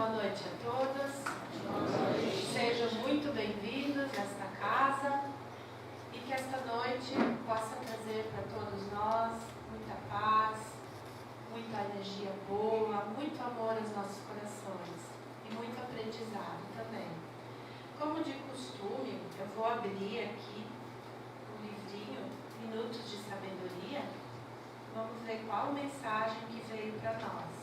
boa noite a todos. Sejam muito bem-vindos a esta casa e que esta noite possa trazer para todos nós muita paz, muita energia boa, muito amor aos nossos corações e muito aprendizado também. Como de costume, eu vou abrir aqui o livrinho Minutos de Sabedoria. Vamos ver qual mensagem que veio para nós.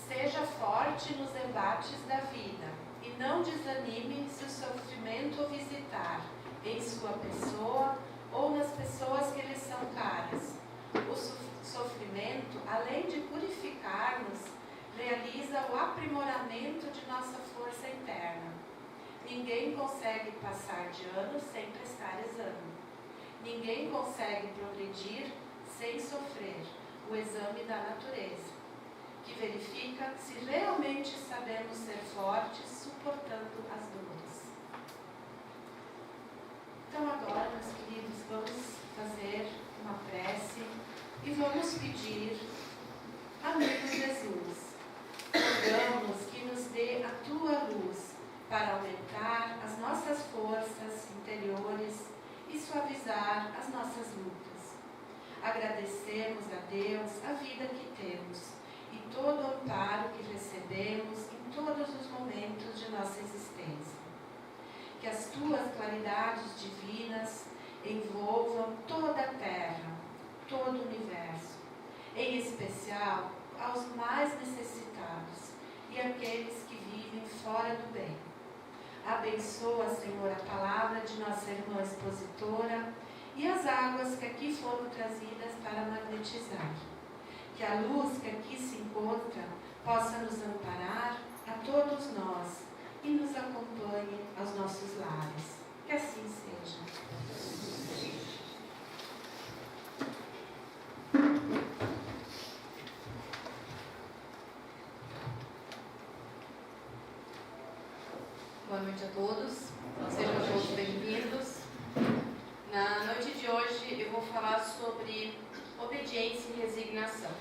Seja forte nos embates da vida e não desanime se o sofrimento o visitar em sua pessoa ou nas pessoas que lhe são caras. O sofrimento, além de purificar-nos, realiza o aprimoramento de nossa força interna. Ninguém consegue passar de ano sem prestar exame. Ninguém consegue progredir sem sofrer o exame da natureza, que verifica se realmente sabemos ser fortes suportando as dores. Então agora, meus queridos, vamos fazer uma prece e vamos pedir, amigo Jesus, rogamos que nos dê a Tua luz para aumentar as nossas forças interiores e suavizar as nossas lutas. Agradecemos a Deus a vida que temos e todo o amparo que recebemos em todos os momentos de nossa existência. Que as Tuas claridades divinas envolvam toda a Terra, todo o universo, em especial aos mais necessitados e aqueles que vivem fora do bem. Abençoa, Senhor, a palavra de nossa irmã expositora e as águas que aqui foram trazidas para magnetizar. Que a luz que aqui se encontra possa nos amparar a todos nós e nos acompanhe aos nossos lares. Que assim seja. Boa noite a todos, sejam todos bem-vindos. Na noite de hoje eu vou falar sobre obediência e resignação.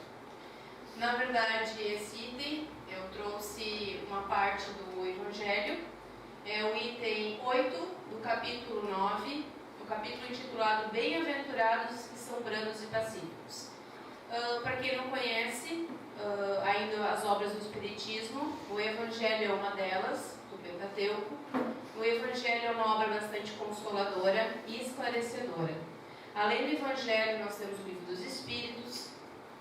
Na verdade, esse item eu trouxe uma parte do Evangelho, é o item 8 do capítulo 9, o capítulo intitulado Bem-aventurados que são brandos e pacíficos. Para quem não conhece ainda as obras do Espiritismo, o Evangelho é uma delas, do Pentateuco. O Evangelho é uma obra bastante consoladora e esclarecedora. Além do Evangelho, nós temos o Livro dos Espíritos.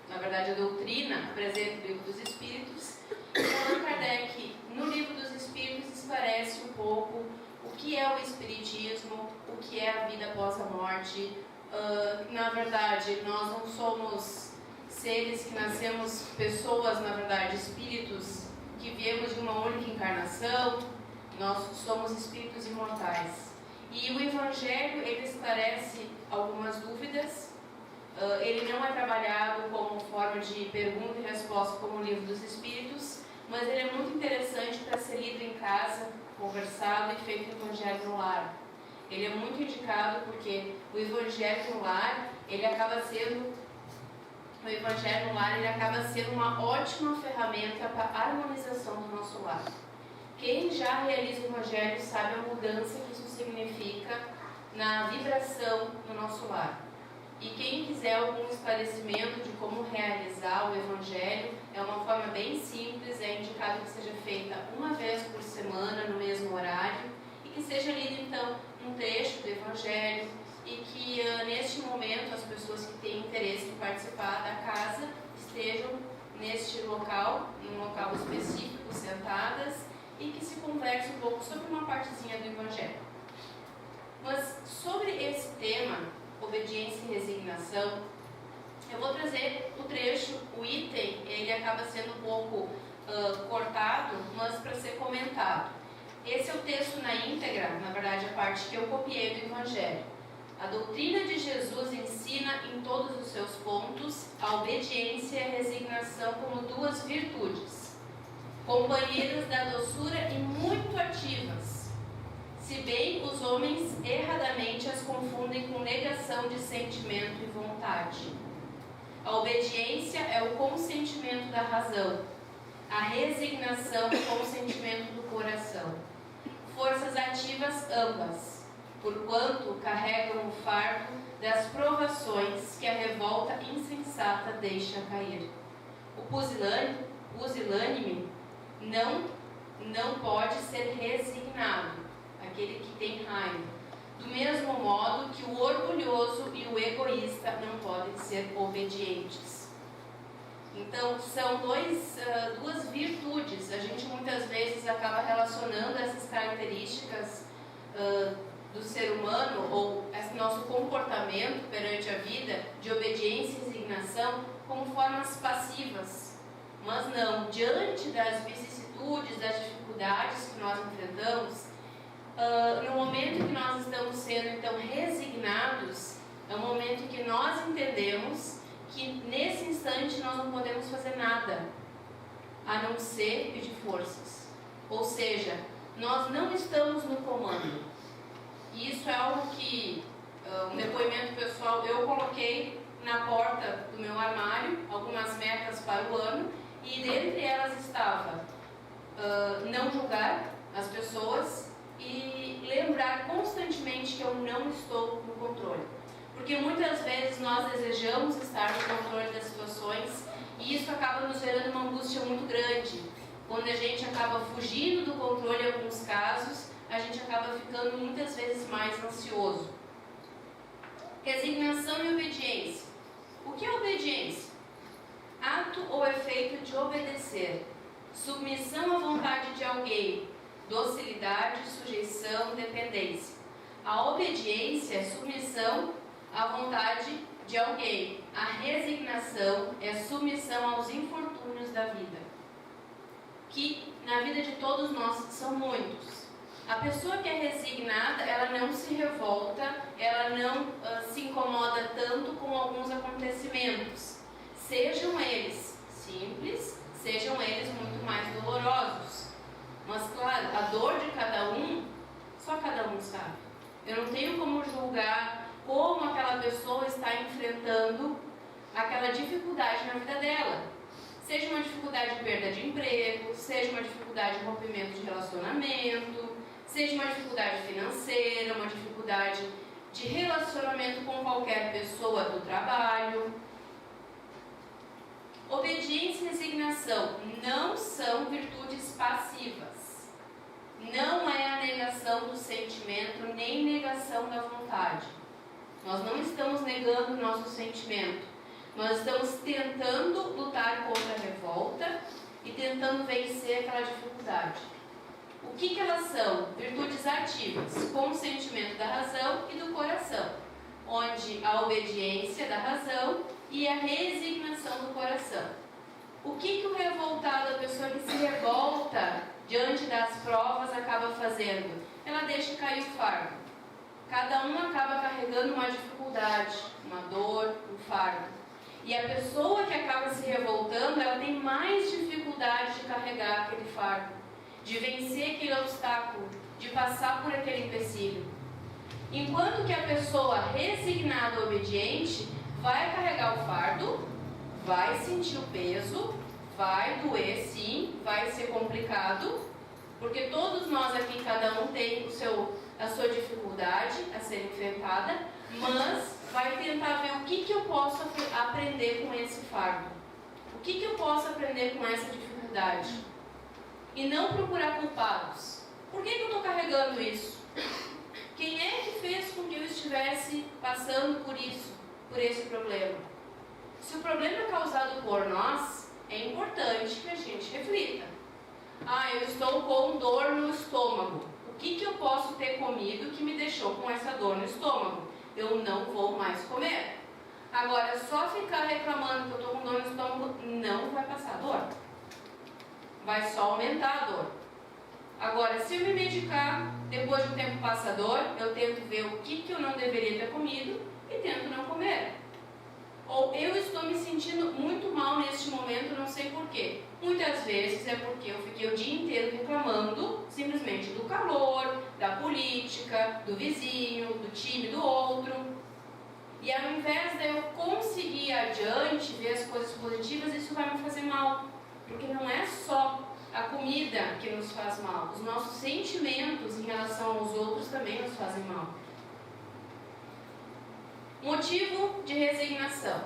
Na verdade, a doutrina apresenta o Livro dos Espíritos. E Allan Kardec, no Livro dos Espíritos, esclarece um pouco o que é o Espiritismo, o que é a vida após a morte. Na verdade, nós não somos seres que nascemos, pessoas, na verdade, espíritos que viemos de uma única encarnação. Nós somos espíritos imortais. E o Evangelho, ele esclarece algumas dúvidas. Ele não é trabalhado como forma de pergunta e resposta como o Livro dos Espíritos, mas ele é muito interessante para ser lido em casa, conversado e feito o Evangelho no lar. Ele é muito indicado porque o Evangelho no lar, ele acaba sendo uma ótima ferramenta para a harmonização do nosso lar. Quem já realiza o Evangelho sabe a mudança que isso significa na vibração no nosso lar. E quem quiser algum esclarecimento de como realizar o Evangelho, é uma forma bem simples, é indicado que seja feita uma vez por semana, no mesmo horário, e que seja lido então um trecho do Evangelho, e que neste momento as pessoas que têm interesse em participar da casa estejam neste local, num local específico, sentadas, e que se converse um pouco sobre uma partezinha do Evangelho. Mas sobre esse tema, obediência e resignação, eu vou trazer o trecho, o item, ele acaba sendo um pouco cortado, mas para ser comentado. Esse é o texto na íntegra, na verdade a parte que eu copiei do Evangelho. A doutrina de Jesus ensina em todos os seus pontos a obediência e a resignação como duas virtudes, companheiras da doçura e muito ativas, se bem os homens erradamente as confundem com negação de sentimento e vontade. A obediência é o consentimento da razão. A a resignação com o sentimento do coração. Forças ativas ambas, porquanto carregam o fardo das provações que a revolta insensata deixa cair. O pusilânime não pode ser resignado, aquele que tem raiva, do mesmo modo que o orgulhoso e o egoísta não podem ser obedientes. Então, são duas virtudes. A gente muitas vezes acaba relacionando essas características do ser humano, ou esse nosso comportamento perante a vida, de obediência e resignação, como formas passivas. Mas não, diante das vicissitudes, das dificuldades que nós enfrentamos, no momento que nós estamos sendo então resignados, é o momento que nós entendemos que nesse instante nós não podemos fazer nada a não ser pedir forças. Ou seja, nós não estamos no comando. E isso é algo que, um depoimento pessoal, eu coloquei na porta do meu armário algumas metas para o ano, e dentre elas estava não julgar as pessoas e lembrar constantemente que eu não estou no controle. Porque muitas vezes nós desejamos estar no controle das situações e isso acaba nos gerando uma angústia muito grande. Quando a gente acaba fugindo do controle em alguns casos, a gente acaba ficando muitas vezes mais ansioso. Resignação e obediência. O que é obediência? Ato ou efeito de obedecer. Submissão à vontade de alguém. Docilidade, sujeição, dependência. A obediência é submissão à vontade de alguém. A resignação é submissão aos infortúnios da vida, que na vida de todos nós são muitos. A pessoa que é resignada, ela não se revolta, ela não se incomoda tanto com alguns acontecimentos, sejam eles simples, sejam eles muito mais dolorosos. Mas claro, a dor de cada um, só cada um sabe. Eu não tenho como julgar como aquela pessoa está enfrentando aquela dificuldade na vida dela. Seja uma dificuldade de perda de emprego, seja uma dificuldade de rompimento de relacionamento, seja uma dificuldade financeira, uma dificuldade de relacionamento com qualquer pessoa do trabalho. Obediência e resignação não são virtudes passivas. Não é a negação do sentimento, nem negação da vontade. Nós não estamos negando o nosso sentimento. Nós estamos tentando lutar contra a revolta e tentando vencer aquela dificuldade. O que elas são? Virtudes ativas, com o sentimento da razão e do coração, onde a obediência da razão e a resignação do coração. O que o revoltado, a pessoa que se revolta diante das provas, acaba fazendo? Ela deixa cair o fardo. Cada um acaba carregando uma dificuldade, uma dor, um fardo. E a pessoa que acaba se revoltando, ela tem mais dificuldade de carregar aquele fardo, de vencer aquele obstáculo, de passar por aquele empecilho. Enquanto que a pessoa resignada, obediente, vai carregar o fardo, vai sentir o peso, vai doer sim, vai ser complicado, porque todos nós aqui, cada um tem a sua dificuldade a ser enfrentada, mas vai tentar ver o que eu posso aprender com esse fardo, o que eu posso aprender com essa dificuldade, e não procurar culpados. Por que eu estou carregando isso? Quem é que fez com que eu estivesse passando por isso, por esse problema? Se o problema é causado por nós, é importante que a gente reflita. Eu estou com dor no estômago. O que eu posso ter comido que me deixou com essa dor no estômago? Eu não vou mais comer. Agora, só ficar reclamando que eu estou com dor no estômago não vai passar a dor. Vai só aumentar a dor. Agora, se eu me medicar, depois de um tempo passa a dor, eu tento ver o que eu não deveria ter comido e tento não comer. Ou eu estou me sentindo muito mal neste momento, não sei porquê. Muitas vezes é porque eu fiquei o dia inteiro reclamando simplesmente do calor, da política, do vizinho, do time do outro. E ao invés de eu conseguir ir adiante, ver as coisas positivas, isso vai me fazer mal. Porque não é só a comida que nos faz mal, os nossos sentimentos em relação aos outros também nos fazem mal. Motivo de resignação.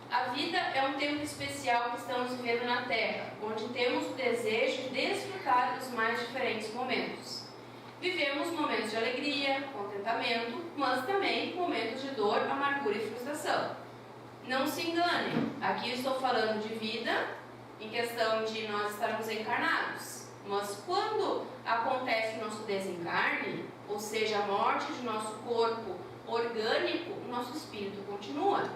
A vida é um tempo especial que estamos vivendo na Terra, onde temos o desejo de desfrutar dos mais diferentes momentos. Vivemos momentos de alegria, contentamento, mas também momentos de dor, amargura e frustração. Não se enganem, aqui estou falando de vida em questão de nós estarmos encarnados. Mas quando acontece o nosso desencarne, ou seja, a morte de nosso corpo orgânico, o nosso espírito continua.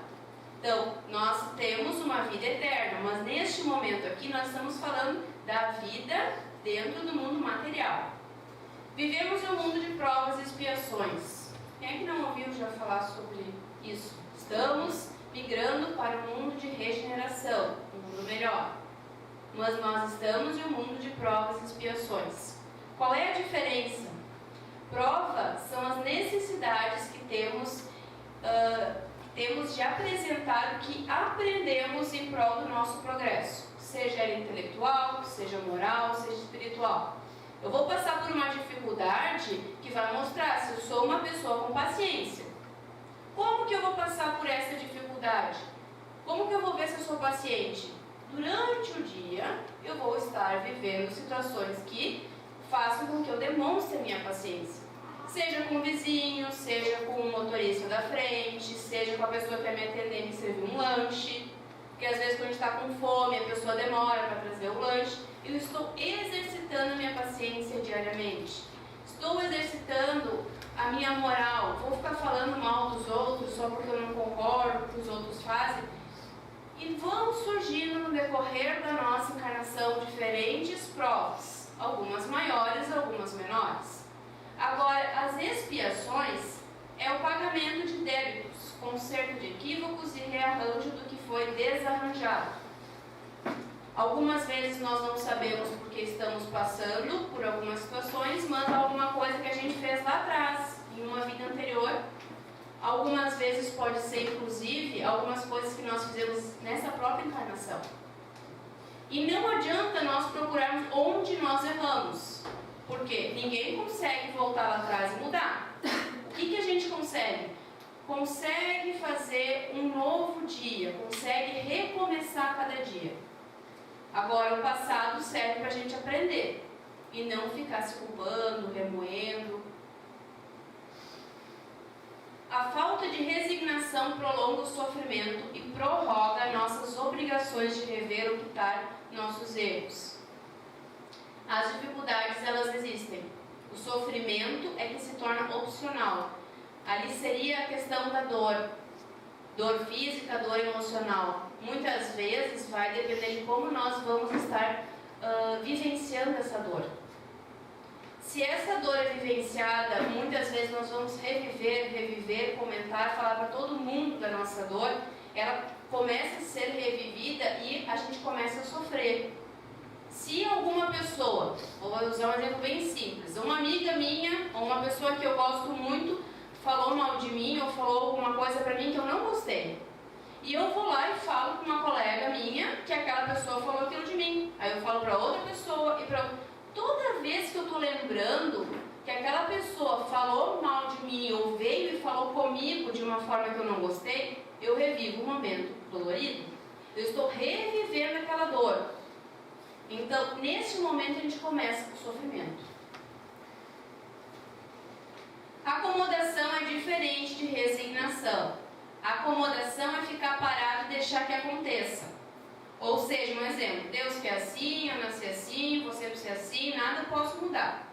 Então, nós temos uma vida eterna, mas neste momento aqui nós estamos falando da vida dentro do mundo material. Vivemos um mundo de provas e expiações. Quem é que não ouviu já falar sobre isso? Estamos migrando para um mundo de regeneração, um mundo melhor. Mas nós estamos em um mundo de provas e expiações. Qual é a diferença? Prova são as necessidades que temos de apresentar o que aprendemos em prol do nosso progresso, seja ele intelectual, seja moral, seja espiritual. Eu vou passar por uma dificuldade que vai mostrar se eu sou uma pessoa com paciência. Como que eu vou passar por essa dificuldade? Como que eu vou ver se eu sou paciente? Durante o dia, eu vou estar vivendo situações que façam com que eu demonstre a minha paciência. Seja com o vizinho, seja com o motorista da frente, seja com a pessoa que vai me atender e me servir um lanche. Porque às vezes quando a gente está com fome, a pessoa demora para trazer o lanche. Eu estou exercitando a minha paciência diariamente. Estou exercitando a minha moral. Vou ficar falando mal dos outros só porque eu não concordo com o que os outros fazem. E vão surgindo no decorrer da nossa encarnação diferentes provas. Algumas maiores, algumas menores. Agora, as expiações é o pagamento de débitos, conserto de equívocos e rearranjo do que foi desarranjado. Algumas vezes nós não sabemos porque estamos passando por algumas situações, mas alguma coisa que a gente fez lá atrás, em uma vida anterior. Algumas vezes pode ser, inclusive, algumas coisas que nós fizemos nessa própria encarnação. E não adianta nós procurarmos onde nós erramos, porque ninguém consegue voltar lá atrás e mudar. O que a gente consegue? Consegue fazer um novo dia, consegue recomeçar cada dia. Agora, o passado serve para a gente aprender e não ficar se culpando, remoendo. A falta de resignação prolonga o sofrimento e prorroga nossas obrigações de rever ou quitar nossos erros. As dificuldades, elas existem. O sofrimento é que se torna opcional. Ali seria a questão da dor. Dor física, dor emocional. Muitas vezes vai depender de como nós vamos estar vivenciando essa dor. Se essa dor é vivenciada, muitas vezes nós vamos reviver, comentar, falar para todo mundo da nossa dor, ela começa a ser revivida e a gente começa a sofrer. Se alguma pessoa, vou usar um exemplo bem simples, uma amiga minha, ou uma pessoa que eu gosto muito, falou mal de mim ou falou alguma coisa para mim que eu não gostei. E eu vou lá e falo para uma colega minha que aquela pessoa falou aquilo de mim. Aí eu falo para outra pessoa e para outra. Toda vez que eu estou lembrando que aquela pessoa falou mal de mim ou veio e falou comigo de uma forma que eu não gostei, eu revivo um momento dolorido. Eu estou revivendo aquela dor. Então, nesse momento a gente começa o sofrimento. Acomodação é diferente de resignação. Acomodação é ficar parado e deixar que aconteça. Ou seja, um exemplo, Deus quer assim, eu nasci assim, você precisa assim, nada eu posso mudar.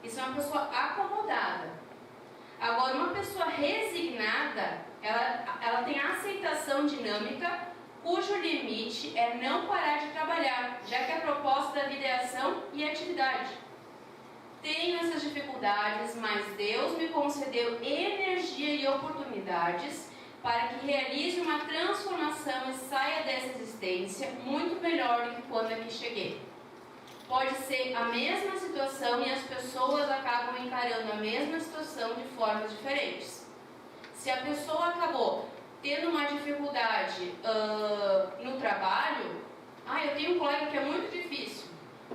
Isso é uma pessoa acomodada. Agora, uma pessoa resignada, ela tem a aceitação dinâmica, cujo limite é não parar de trabalhar, já que a proposta da vida é ação e atividade. Tenho essas dificuldades, mas Deus me concedeu energia e oportunidades para que realize uma transformação e saia dessa existência muito melhor do que quando aqui cheguei. Pode ser a mesma situação e as pessoas acabam encarando a mesma situação de formas diferentes. Se a pessoa acabou tendo uma dificuldade no trabalho, eu tenho um colega que é muito difícil.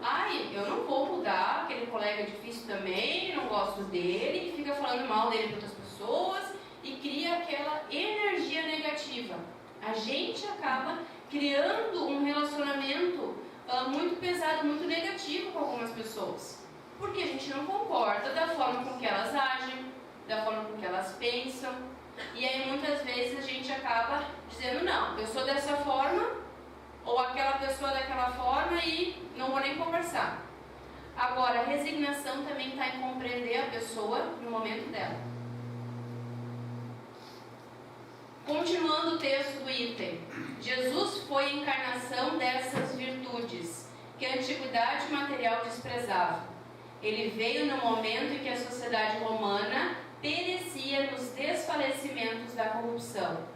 ai, eu não vou mudar, aquele colega é difícil também, não gosto dele, e fica falando mal dele para outras pessoas e cria aquela energia negativa. A gente acaba criando um relacionamento muito pesado, muito negativo com algumas pessoas, porque a gente não concorda da forma com que elas agem, da forma com que elas pensam, e aí muitas vezes a gente acaba dizendo, não, eu sou dessa forma, ou aquela pessoa daquela forma e não vou nem conversar. Agora, a resignação também está em compreender a pessoa no momento dela. Continuando o texto do item, Jesus foi a encarnação dessas virtudes que a antiguidade material desprezava. Ele veio no momento em que a sociedade romana perecia nos desfalecimentos da corrupção.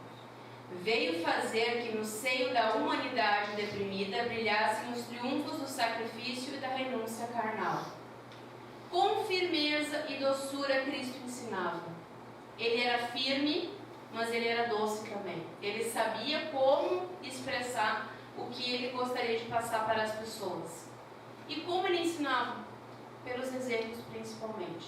Veio fazer que no seio da humanidade deprimida brilhassem os triunfos do sacrifício e da renúncia carnal. Com firmeza e doçura Cristo ensinava. Ele era firme, mas ele era doce também. Ele sabia como expressar o que ele gostaria de passar para as pessoas. E como ele ensinava? Pelos exemplos principalmente.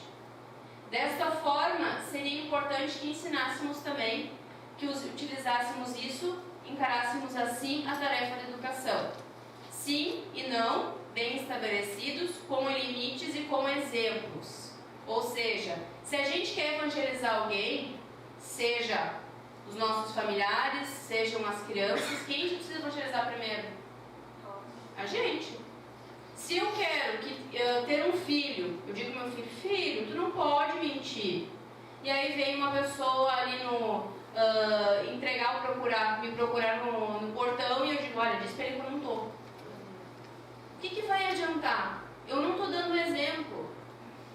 Desta forma, seria importante que ensinássemos também, que utilizássemos isso, encarássemos assim a tarefa da educação. Sim e não, bem estabelecidos, com limites e com exemplos. Ou seja, se a gente quer evangelizar alguém, seja os nossos familiares, sejam as crianças, quem a gente precisa evangelizar primeiro? A gente. Se eu quero ter um filho, eu digo ao meu filho, filho, tu não pode mentir. E aí vem uma pessoa ali me procurar no portão e eu digo, olha, diz pra ele que eu não estou. O que vai adiantar? Eu não estou dando exemplo.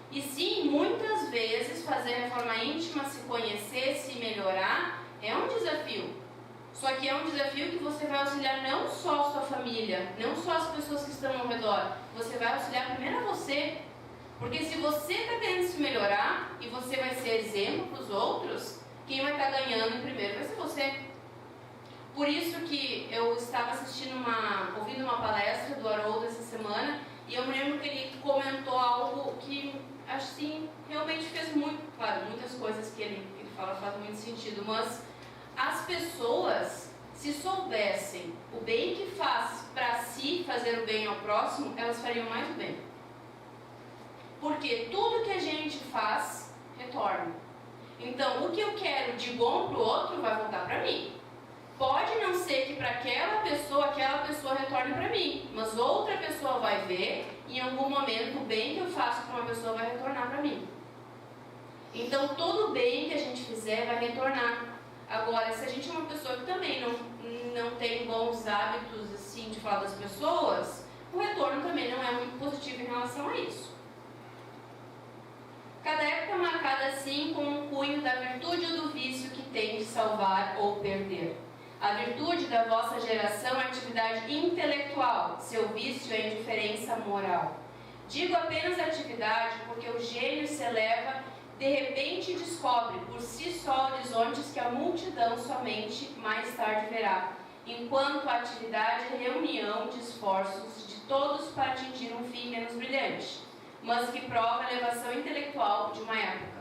E sim, muitas vezes fazer a reforma íntima, se conhecer, se melhorar, é um desafio. Só que é um desafio que você vai auxiliar não só a sua família, não só as pessoas que estão ao redor, você vai auxiliar primeiro a você. Porque se você está querendo se melhorar e você vai ser exemplo para os outros, quem vai estar ganhando primeiro vai ser você. Por isso que eu estava ouvindo uma palestra do Haroldo essa semana, e eu me lembro que ele comentou algo que, assim, realmente fez muito, claro, muitas coisas que ele fala fazem muito sentido, mas as pessoas, se soubessem o bem que faz para si fazer o bem ao próximo, elas fariam mais o bem. Porque tudo que a gente faz, retorna. Então, o que eu quero de bom para o outro vai voltar para mim. Pode não ser que para aquela pessoa retorne para mim, mas outra pessoa vai ver e em algum momento o bem que eu faço para uma pessoa vai retornar para mim. Então, todo bem que a gente fizer vai retornar. Agora, se a gente é uma pessoa que também não tem bons hábitos assim de falar das pessoas, o retorno também não é muito positivo em relação a isso. Cada época é marcada assim com um cunho da virtude ou do vício que tem de salvar ou perder. A virtude da vossa geração é atividade intelectual, seu vício é indiferença moral. Digo apenas atividade porque o gênio se eleva, de repente descobre por si só horizontes que a multidão somente mais tarde verá, enquanto a atividade é reunião de esforços de todos para atingir um fim menos brilhante, mas que prova a elevação intelectual de uma época.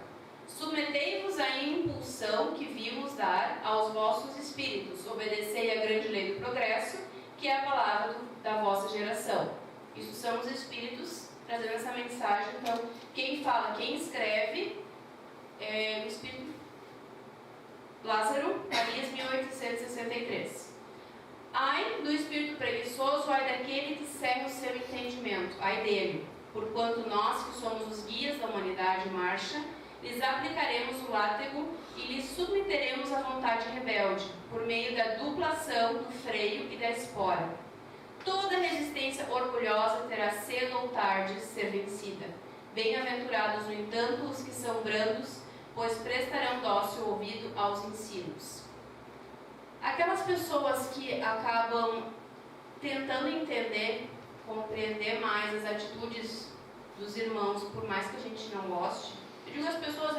Submetei-vos à impulsão que vimos dar aos vossos espíritos, obedecei à grande lei do progresso, que é a palavra da vossa geração. Isso são os espíritos trazendo essa mensagem. Então, quem fala, quem escreve, é o espírito Lázaro, Arias, 1863. Ai do espírito preguiçoso, ai daquele que cega o seu entendimento, ai dele, porquanto nós, que somos os guias da humanidade em marcha, lhes aplicaremos o látego e lhes submeteremos a vontade rebelde, por meio da duplação, do freio e da espora. Toda resistência orgulhosa terá cedo ou tarde de ser vencida. Bem-aventurados, no entanto, os que são brandos, pois prestarão dócil ouvido aos ensinos. Aquelas pessoas que acabam tentando entender, compreender mais as atitudes dos irmãos, por mais que a gente não goste. Eu digo as pessoas,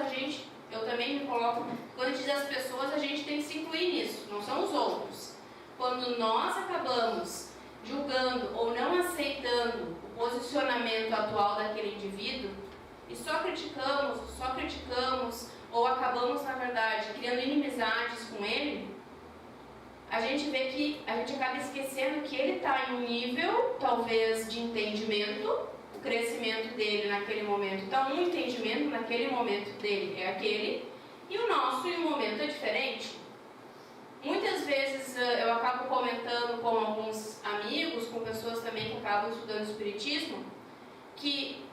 eu também me coloco, quando diz as pessoas, a gente tem que se incluir nisso, não são os outros. Quando nós acabamos julgando ou não aceitando o posicionamento atual daquele indivíduo e só criticamos, ou acabamos, na verdade, criando inimizades com ele, a gente vê que a gente acaba esquecendo que ele está em um nível, talvez, de entendimento. O crescimento dele naquele momento está um entendimento, naquele momento dele é aquele, e o nosso em um momento é diferente. Muitas vezes eu acabo comentando com alguns amigos, com pessoas também que acabam estudando Espiritismo, que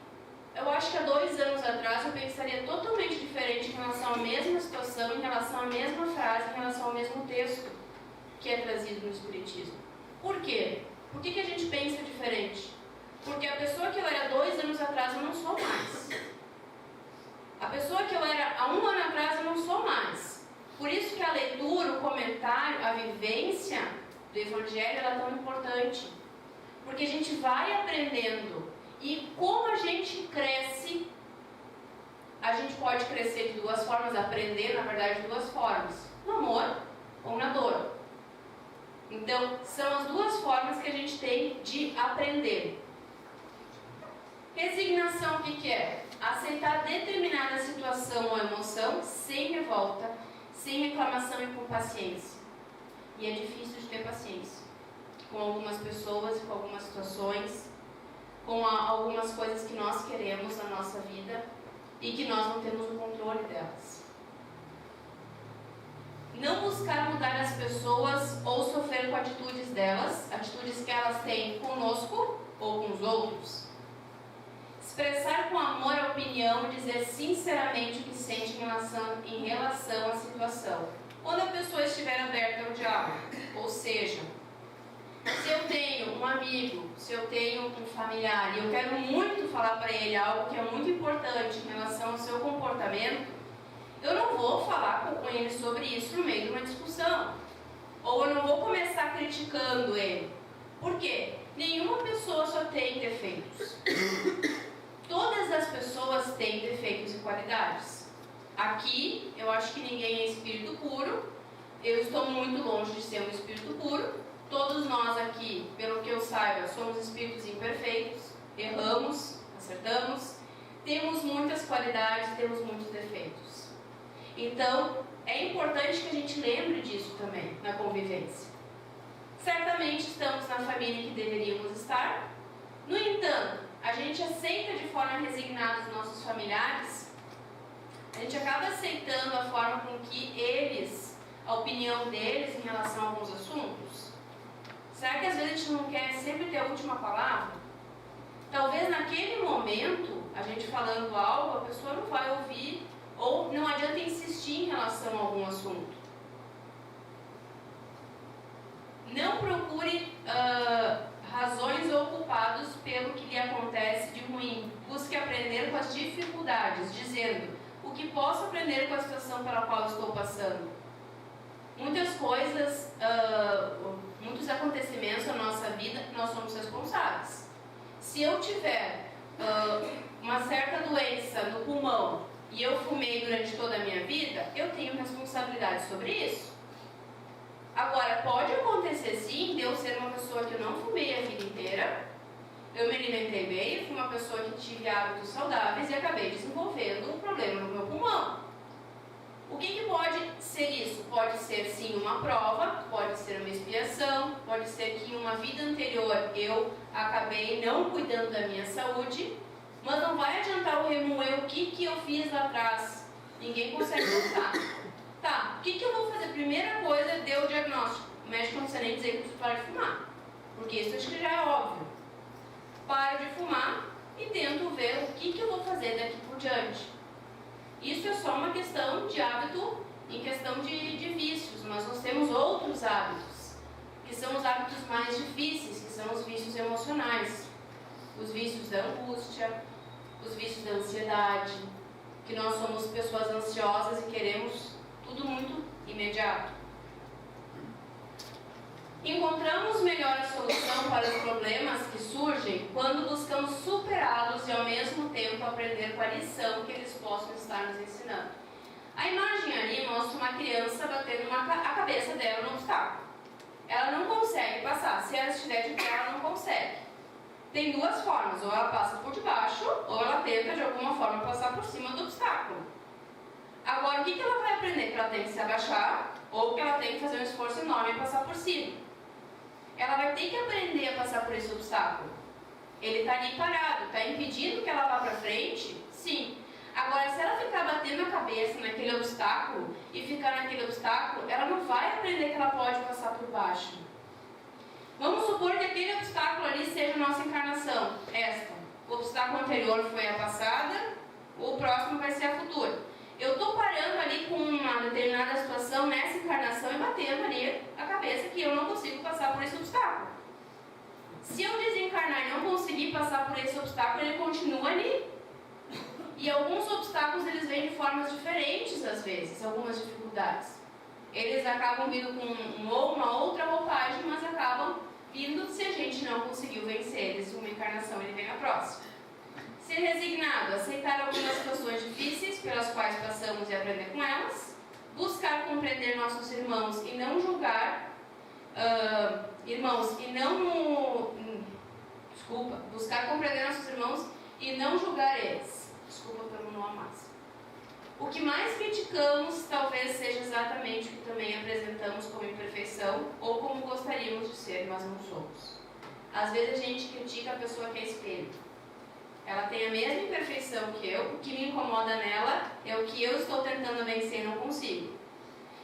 eu acho que há 2 anos atrás eu pensaria totalmente diferente em relação à mesma situação, em relação à mesma frase, em relação ao mesmo texto que é trazido no Espiritismo. Por quê? Por que a gente pensa diferente? Porque a pessoa que eu era 2 anos atrás eu não sou mais. A pessoa que eu era há 1 ano atrás eu não sou mais. Por isso que a leitura, o comentário, a vivência do Evangelho ela é tão importante. Porque a gente vai aprendendo. E como a gente cresce, a gente pode crescer de 2 formas, aprender, na verdade, de 2 formas. No amor ou na dor. Então, são as 2 formas que a gente tem de aprender. Resignação, o que é? Aceitar determinada situação ou emoção sem revolta, sem reclamação e com paciência. E é difícil de ter paciência com algumas pessoas, com algumas situações, com algumas coisas que nós queremos na nossa vida e que nós não temos o controle delas. Não buscar mudar as pessoas ou sofrer com atitudes delas, atitudes que elas têm conosco ou com os outros. Expressar com amor a opinião e dizer sinceramente o que sente em relação à situação. Quando a pessoa estiver aberta ao diálogo, ou seja, se eu tenho um amigo, se eu tenho um familiar e eu quero muito falar para ele algo que é muito importante em relação ao seu comportamento, eu não vou falar com ele sobre isso no meio de uma discussão. Ou eu não vou começar criticando ele. Por quê? Nenhuma pessoa só tem defeitos. Todas as pessoas têm defeitos e qualidades. Aqui, eu acho que ninguém é espírito puro. Eu estou muito longe de ser um espírito puro. Todos nós aqui, pelo que eu saiba, somos espíritos imperfeitos. Erramos, acertamos. Temos muitas qualidades, temos muitos defeitos. Então, é importante que a gente lembre disso também na convivência. Certamente estamos na família que deveríamos estar. No entanto, a gente aceita de forma resignada os nossos familiares. A gente acaba aceitando a forma com que eles, a opinião deles em relação a alguns assuntos. Será que às vezes a gente não quer sempre ter a última palavra? Talvez naquele momento, a gente falando algo, a pessoa não vai ouvir, ou não adianta insistir em relação a algum assunto. Não procure razões ou culpados pelo que lhe acontece de ruim. Busque aprender com as dificuldades, dizendo o que posso aprender com a situação pela qual estou passando. Muitas coisas, muitos acontecimentos na nossa vida, nós somos responsáveis. Se eu tiver uma certa doença no pulmão e eu fumei durante toda a minha vida, eu tenho responsabilidade sobre isso. Agora, pode acontecer sim de eu ser uma pessoa que eu não fumei a vida inteira, eu me alimentei bem, eu fui uma pessoa que tive hábitos saudáveis e acabei desenvolvendo um problema no meu pulmão. O que pode ser isso? Pode ser sim uma prova, pode ser uma expiação, pode ser que em uma vida anterior eu acabei não cuidando da minha saúde, mas não vai adiantar eu remoer o que eu fiz lá atrás. Ninguém consegue contar. Tá, o que eu vou fazer? Primeira coisa é dar o diagnóstico. O médico não precisa nem dizer que você para de fumar, porque isso acho que já é óbvio. Paro de fumar e tento ver o que eu vou fazer daqui por diante. Isso é só uma questão de hábito, em questão de vícios, mas nós temos outros hábitos, que são os hábitos mais difíceis, que são os vícios emocionais, os vícios da angústia, os vícios da ansiedade, que nós somos pessoas ansiosas e queremos tudo muito imediato. Encontramos melhor a solução para os problemas que surgem quando buscamos superá-los e ao mesmo tempo aprender com a lição que eles possam estar nos ensinando. A imagem ali mostra uma criança batendo a cabeça dela no obstáculo. Ela não consegue passar. Se ela estiver de pé, ela não consegue. Tem tem duas formas, ou ela passa por debaixo, ou ela tenta de alguma forma passar por cima do obstáculo. Agora, o que ela vai aprender? Que ela tem que se abaixar, ou que ela tem que fazer um esforço enorme e passar por cima. Ela vai ter que aprender a passar por esse obstáculo. Ele está ali parado, está impedindo que ela vá para frente? Sim. Agora, se ela ficar batendo a cabeça naquele obstáculo e ficar naquele obstáculo, ela não vai aprender que ela pode passar por baixo. Vamos supor que aquele obstáculo ali seja a nossa encarnação, esta. O obstáculo anterior foi a passada, o próximo vai ser a futura. Eu estou parando ali com uma determinada situação nessa encarnação e batendo ali a cabeça que eu não consigo passar por esse obstáculo. Se eu desencarnar e não conseguir passar por esse obstáculo, ele continua ali. E alguns obstáculos eles vêm de formas diferentes às vezes, algumas dificuldades. Eles acabam vindo com uma outra roupagem, mas acabam vindo se a gente não conseguiu vencer eles. Uma encarnação ele vem na próxima. Ser resignado, aceitar algumas situações difíceis pelas quais passamos e aprender com elas. Buscar compreender nossos irmãos e não julgar buscar compreender nossos irmãos e não julgar eles. Desculpa pelo não amasso. O que mais criticamos talvez seja exatamente o que também apresentamos como imperfeição ou como gostaríamos de ser, mas não somos. Às vezes a gente critica a pessoa que é espelho. Ela tem a mesma imperfeição que eu, o que me incomoda nela é o que eu estou tentando vencer e não consigo.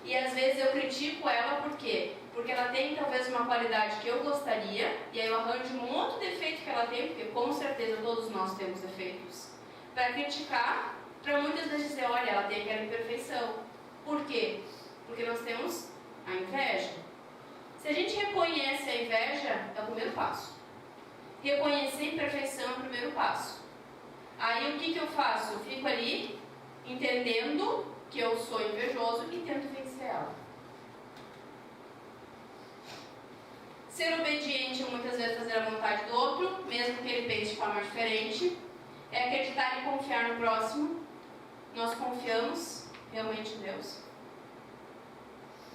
E às vezes eu critico ela por quê? Porque ela tem talvez uma qualidade que eu gostaria, e aí eu arranjo um outro defeito que ela tem, porque com certeza todos nós temos defeitos, para criticar, para muitas vezes dizer, olha, ela tem aquela imperfeição. Por quê? Porque nós temos a inveja. Se a gente reconhece a inveja, é o primeiro passo. Reconhecer a imperfeição é o primeiro passo. Aí o que eu faço? Eu fico ali, entendendo que eu sou invejoso e tento vencer ela. Ser obediente é muitas vezes fazer a vontade do outro, mesmo que ele pense de forma diferente. É acreditar e confiar no próximo. Nós confiamos realmente em Deus.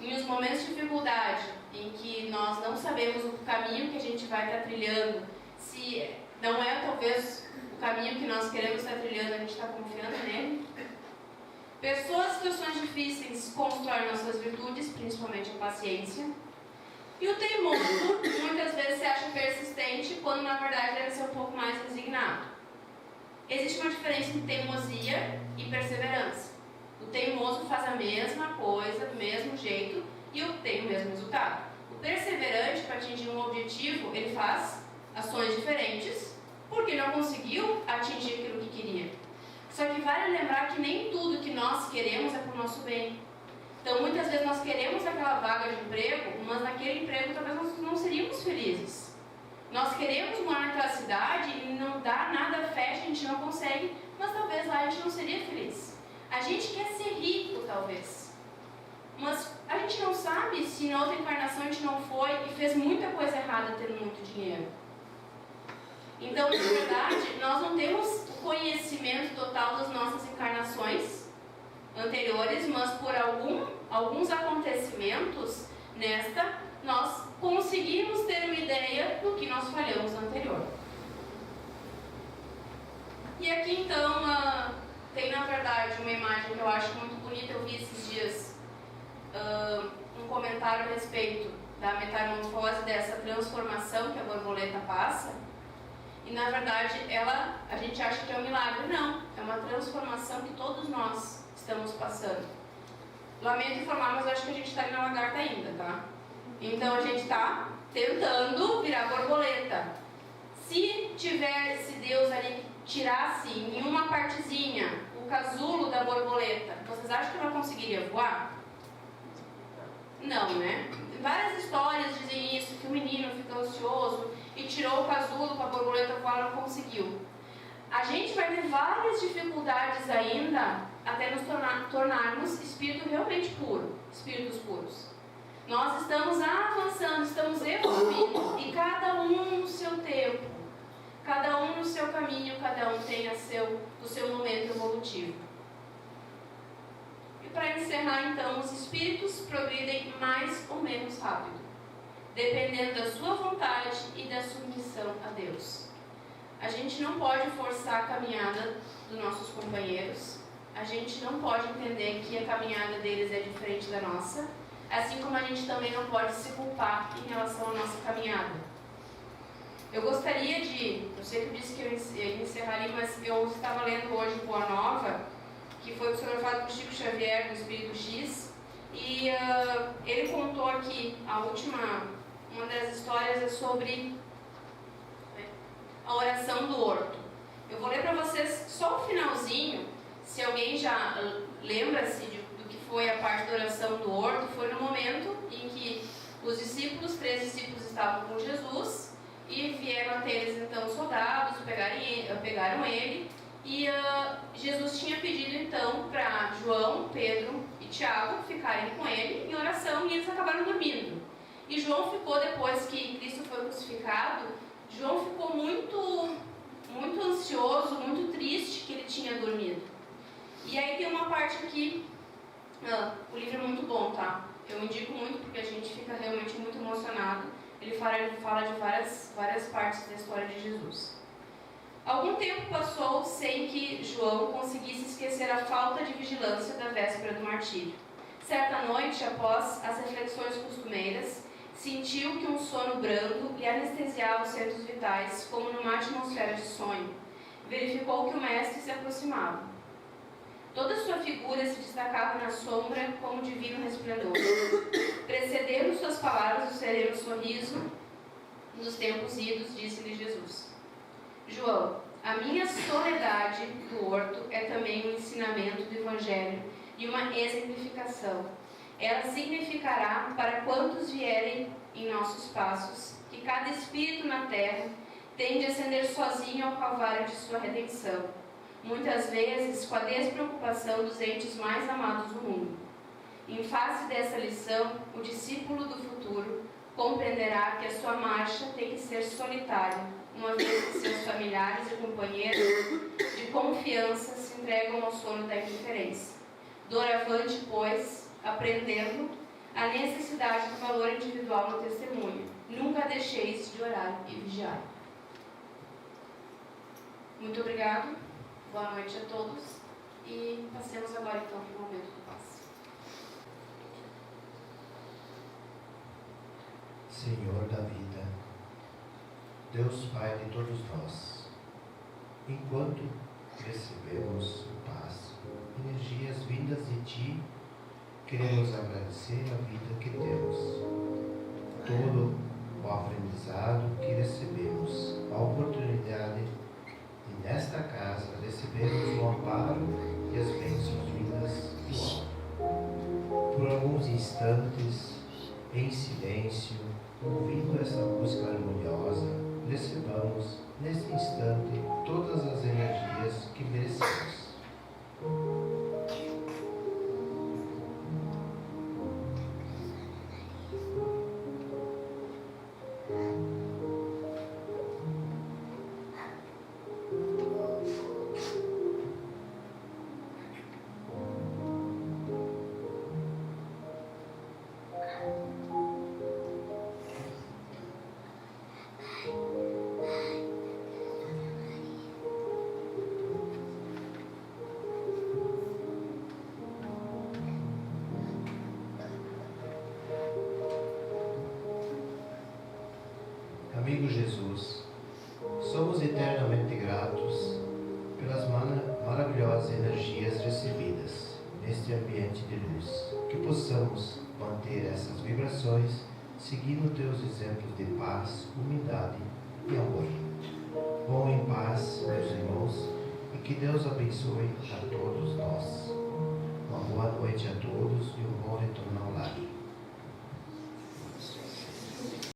Em os momentos de dificuldade, em que nós não sabemos o caminho que a gente vai estar trilhando, se não é talvez o caminho que nós queremos estar trilhando, a gente está confiando nele. Pessoas em situações difíceis constroem nossas virtudes, principalmente a paciência. E o teimoso, muitas vezes se acha persistente, quando na verdade deve ser um pouco mais resignado. Existe uma diferença entre teimosia e perseverança. O teimoso faz a mesma coisa, do mesmo jeito, e obtém o mesmo resultado. O perseverante, para atingir um objetivo, ele faz ações diferentes, porque não conseguiu atingir aquilo que queria. Só que vale lembrar que nem tudo que nós queremos é para o nosso bem. Então, muitas vezes nós queremos aquela vaga de emprego, mas naquele emprego talvez nós não seríamos felizes. Nós queremos morar naquela cidade e não dá nada fecha, a gente não consegue, mas talvez lá a gente não seria feliz. A gente quer ser rico, talvez. Mas a gente não sabe se na outra encarnação a gente não foi e fez muita coisa errada tendo muito dinheiro. Então, na verdade, nós não temos o conhecimento total das nossas encarnações anteriores, mas por alguns acontecimentos nesta, nós conseguimos ter uma ideia do que nós falhamos no anterior. E aqui então tem na verdade uma imagem que eu acho muito bonita. Eu vi esses dias um comentário a respeito da metamorfose, dessa transformação que a borboleta passa. E na verdade a gente acha que é um milagre. Não, é uma transformação que todos nós estamos passando. Lamento informar, mas eu acho que a gente está na lagarta ainda, tá? Então a gente está tentando virar borboleta. Se Deus ali tirasse em uma partezinha o casulo da borboleta, vocês acham que ela conseguiria voar? Não, né? Várias histórias dizem isso, que o menino fica ansioso e tirou o casulo para a borboleta voar, não conseguiu. A gente vai ter várias dificuldades ainda até nos tornarmos espírito realmente puro, espíritos puros. Nós estamos avançando, estamos evoluindo, e cada um no seu tempo, cada um no seu caminho, cada um tem o seu momento evolutivo. E para encerrar então, os espíritos progridem mais ou menos rápido, dependendo da sua vontade e da submissão a Deus. A gente não pode forçar a caminhada dos nossos companheiros. A gente não pode entender que a caminhada deles é diferente da nossa. Assim como a gente também não pode se culpar em relação à nossa caminhada. Eu gostaria de... Eu sei que eu disse que eu ia encerrar ali, mas eu estava lendo hoje Boa Nova, que foi psicografado por Chico Xavier, do Espírito X, e ele contou aqui uma das histórias é sobre a oração do horto. Eu vou ler para vocês só o finalzinho, se alguém já lembra-se do que foi a parte da oração do horto. Foi no momento em que os discípulos, 3 discípulos estavam com Jesus, e vieram até eles então soldados, pegaram ele, e Jesus tinha pedido então para João, Pedro e Tiago ficarem com ele em oração, e eles acabaram dormindo. E João ficou, depois que Cristo foi crucificado, João ficou muito ansioso, muito triste que ele tinha dormido. E aí tem uma parte aqui, o livro é muito bom, tá? Eu indico muito porque a gente fica realmente muito emocionado. Ele fala de várias partes da história de Jesus. Algum tempo passou sem que João conseguisse esquecer a falta de vigilância da véspera do martírio. Certa noite, após as reflexões costumeiras, sentiu que um sono brando lhe anestesiava os centros vitais, como numa atmosfera de sonho. Verificou que o mestre se aproximava. Toda sua figura se destacava na sombra como divino resplendor. Precedendo suas palavras o sereno sorriso dos tempos idos, disse-lhe Jesus: João, a minha soledade do horto é também um ensinamento do Evangelho e uma exemplificação. Ela significará para quantos vierem em nossos passos que cada espírito na terra tem de ascender sozinho ao calvário de sua redenção, muitas vezes com a despreocupação dos entes mais amados do mundo. Em face dessa lição, o discípulo do futuro compreenderá que a sua marcha tem que ser solitária, uma vez que seus familiares e companheiros de confiança se entregam ao sono da indiferença. Doravante, pois, aprendendo a necessidade do valor individual no testemunho, nunca deixeis de orar e vigiar. Muito obrigado, boa noite a todos e passemos agora então para o momento do passe. Senhor da vida, Deus Pai de todos nós, enquanto recebemos paz, energias vindas de Ti, queremos agradecer a vida que temos, todo o aprendizado que recebemos, a oportunidade de nesta casa recebermos o amparo e as bênçãos vindas do alto. Por alguns instantes, em silêncio, ouvindo essa música harmoniosa, recebamos nesse instante todas as energias que merecemos. Amigo Jesus, somos eternamente gratos pelas maravilhosas energias recebidas neste ambiente de luz. Que possamos manter essas vibrações seguindo teus exemplos de paz, humildade e amor. Vão em paz, meus irmãos, e que Deus abençoe a todos nós.